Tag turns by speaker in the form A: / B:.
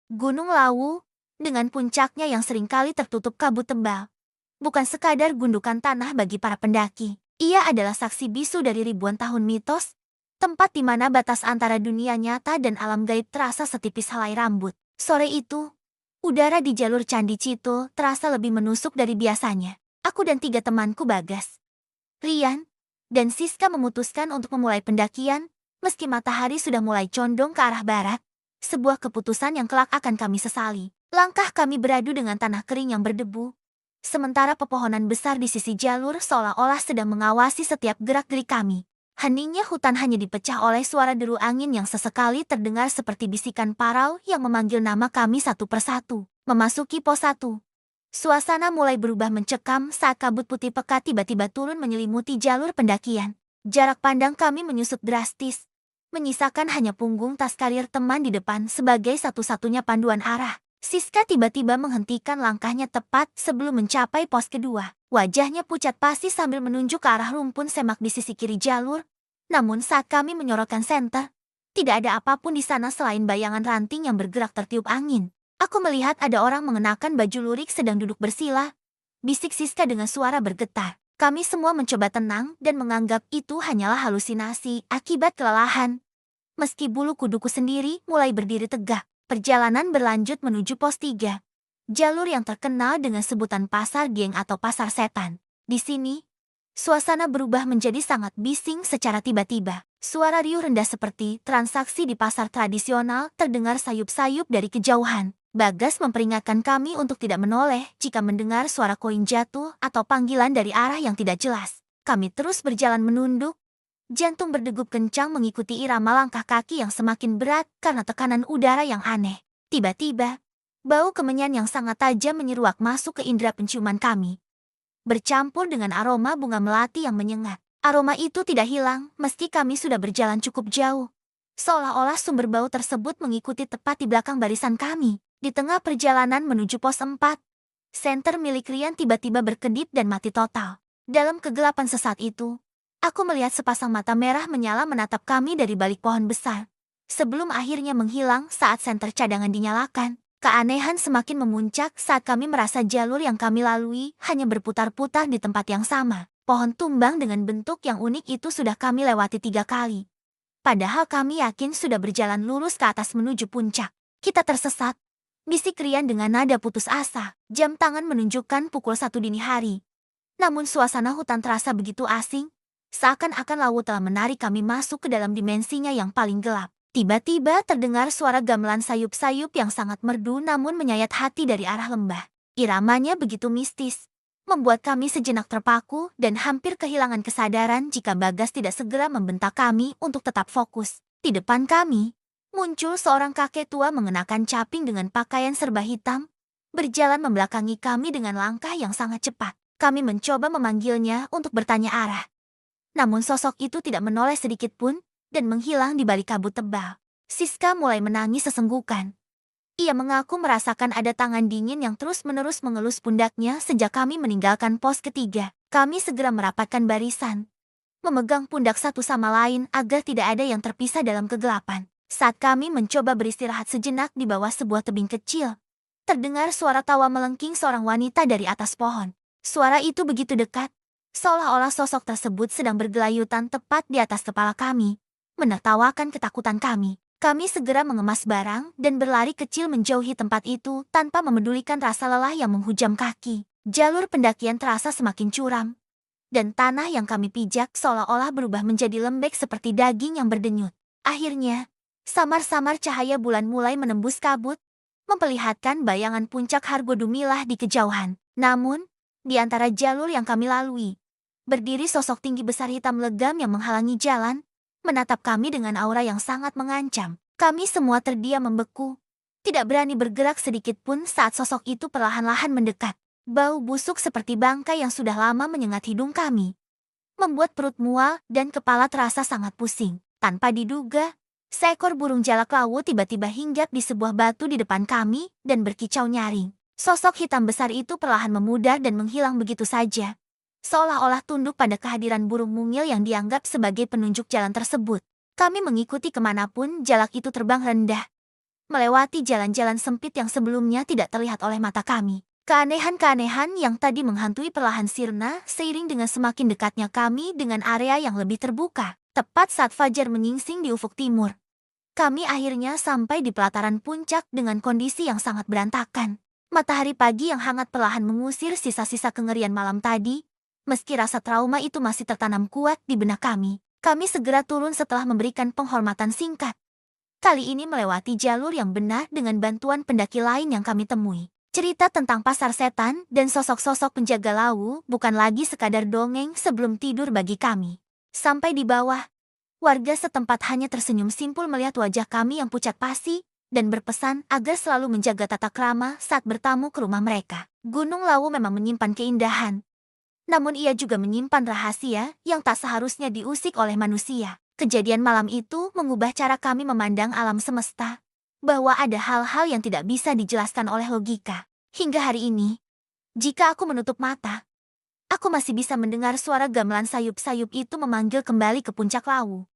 A: Gunung Lawu, dengan puncaknya yang seringkali tertutup kabut tebal, bukan sekadar gundukan tanah bagi para pendaki. Ia adalah saksi bisu dari ribuan tahun mitos, tempat di mana batas antara dunia nyata dan alam gaib terasa setipis helai rambut. Sore itu, udara di jalur Candi Citul terasa lebih menusuk dari biasanya. Aku dan 3 temanku Bagas, Rian, dan Siska memutuskan untuk memulai pendakian, meski matahari sudah mulai condong ke arah barat. Sebuah keputusan yang kelak akan kami sesali. Langkah kami beradu dengan tanah kering yang berdebu, sementara pepohonan besar di sisi jalur seolah-olah sedang mengawasi setiap gerak-gerik kami. Heningnya hutan hanya dipecah oleh suara deru angin yang sesekali terdengar seperti bisikan parau yang memanggil nama kami satu persatu. Memasuki pos 1. Suasana mulai berubah mencekam saat kabut putih pekat tiba-tiba turun menyelimuti jalur pendakian. Jarak pandang kami menyusut drastis, menyisakan hanya punggung tas karir teman di depan sebagai satu-satunya panduan arah. Siska tiba-tiba menghentikan langkahnya tepat sebelum mencapai pos kedua. Wajahnya pucat pasi sambil menunjuk ke arah rumpun semak di sisi kiri jalur. Namun saat kami menyorotkan senter, tidak ada apapun di sana selain bayangan ranting yang bergerak tertiup angin. Aku melihat ada orang mengenakan baju lurik sedang duduk bersila, bisik Siska dengan suara bergetar. Kami semua mencoba tenang dan menganggap itu hanyalah halusinasi akibat kelelahan. Meski bulu kuduku sendiri mulai berdiri tegak, perjalanan berlanjut menuju pos 3. Jalur yang terkenal dengan sebutan Pasar Geng atau Pasar Setan. Di sini, suasana berubah menjadi sangat bising secara tiba-tiba. Suara riuh rendah seperti transaksi di pasar tradisional terdengar sayup-sayup dari kejauhan. Bagas memperingatkan kami untuk tidak menoleh jika mendengar suara koin jatuh atau panggilan dari arah yang tidak jelas. Kami terus berjalan menunduk, jantung berdegup kencang mengikuti irama langkah kaki yang semakin berat karena tekanan udara yang aneh. Tiba-tiba, bau kemenyan yang sangat tajam menyeruak masuk ke indera penciuman kami, bercampur dengan aroma bunga melati yang menyengat. Aroma itu tidak hilang meski kami sudah berjalan cukup jauh. Seolah-olah sumber bau tersebut mengikuti tepat di belakang barisan kami. Di tengah perjalanan menuju pos 4, senter milik Rian tiba-tiba berkedip dan mati total. Dalam kegelapan sesaat itu, aku melihat sepasang mata merah menyala menatap kami dari balik pohon besar, sebelum akhirnya menghilang saat senter cadangan dinyalakan. Keanehan semakin memuncak saat kami merasa jalur yang kami lalui hanya berputar-putar di tempat yang sama. Pohon tumbang dengan bentuk yang unik itu sudah kami lewati 3 kali. Padahal kami yakin sudah berjalan lurus ke atas menuju puncak. Kita tersesat, bisik Rian dengan nada putus asa. Jam tangan menunjukkan pukul 1 dini hari. Namun suasana hutan terasa begitu asing, seakan-akan laut telah menarik kami masuk ke dalam dimensinya yang paling gelap. Tiba-tiba terdengar suara gamelan sayup-sayup yang sangat merdu namun menyayat hati dari arah lembah. Iramanya begitu mistis, membuat kami sejenak terpaku dan hampir kehilangan kesadaran jika Bagas tidak segera membentak kami untuk tetap fokus. Di depan kami, muncul seorang kakek tua mengenakan caping dengan pakaian serba hitam, berjalan membelakangi kami dengan langkah yang sangat cepat. Kami mencoba memanggilnya untuk bertanya arah. Namun sosok itu tidak menoleh sedikit pun dan menghilang di balik kabut tebal. Siska mulai menangis sesenggukan. Ia mengaku merasakan ada tangan dingin yang terus-menerus mengelus pundaknya sejak kami meninggalkan pos ketiga. Kami segera merapatkan barisan, memegang pundak satu sama lain agar tidak ada yang terpisah dalam kegelapan. Saat kami mencoba beristirahat sejenak di bawah sebuah tebing kecil, terdengar suara tawa melengking seorang wanita dari atas pohon. Suara itu begitu dekat, seolah-olah sosok tersebut sedang bergelayutan tepat di atas kepala kami, menertawakan ketakutan kami. Kami segera mengemas barang dan berlari kecil menjauhi tempat itu tanpa memedulikan rasa lelah yang menghujam kaki. Jalur pendakian terasa semakin curam, dan tanah yang kami pijak seolah-olah berubah menjadi lembek seperti daging yang berdenyut. Akhirnya, samar-samar cahaya bulan mulai menembus kabut, memperlihatkan bayangan puncak Hargo Dumilah di kejauhan. Namun, di antara jalur yang kami lalui, berdiri sosok tinggi besar hitam legam yang menghalangi jalan, menatap kami dengan aura yang sangat mengancam. Kami semua terdiam membeku, tidak berani bergerak sedikit pun saat sosok itu perlahan-lahan mendekat. Bau busuk seperti bangkai yang sudah lama menyengat hidung kami, membuat perut mual dan kepala terasa sangat pusing. Tanpa diduga, seekor burung jalak laut tiba-tiba hinggap di sebuah batu di depan kami dan berkicau nyaring. Sosok hitam besar itu perlahan memudar dan menghilang begitu saja, seolah-olah tunduk pada kehadiran burung mungil yang dianggap sebagai penunjuk jalan tersebut. Kami mengikuti kemanapun jalak itu terbang rendah, melewati jalan-jalan sempit yang sebelumnya tidak terlihat oleh mata kami. Keanehan-keanehan yang tadi menghantui perlahan sirna seiring dengan semakin dekatnya kami dengan area yang lebih terbuka. Tepat saat fajar menyingsing di ufuk timur, kami akhirnya sampai di pelataran puncak dengan kondisi yang sangat berantakan. Matahari pagi yang hangat perlahan mengusir sisa-sisa kengerian malam tadi. Meski rasa trauma itu masih tertanam kuat di benak kami segera turun setelah memberikan penghormatan singkat. Kali ini melewati jalur yang benar dengan bantuan pendaki lain yang kami temui. Cerita tentang pasar setan dan sosok-sosok penjaga Lawu bukan lagi sekadar dongeng sebelum tidur bagi kami. Sampai di bawah, warga setempat hanya tersenyum simpul melihat wajah kami yang pucat pasi dan berpesan agar selalu menjaga tata krama saat bertamu ke rumah mereka. Gunung Lawu memang menyimpan keindahan, namun ia juga menyimpan rahasia yang tak seharusnya diusik oleh manusia. Kejadian malam itu mengubah cara kami memandang alam semesta, bahwa ada hal-hal yang tidak bisa dijelaskan oleh logika. Hingga hari ini, jika aku menutup mata, aku masih bisa mendengar suara gamelan sayup-sayup itu memanggil kembali ke puncak Lawu.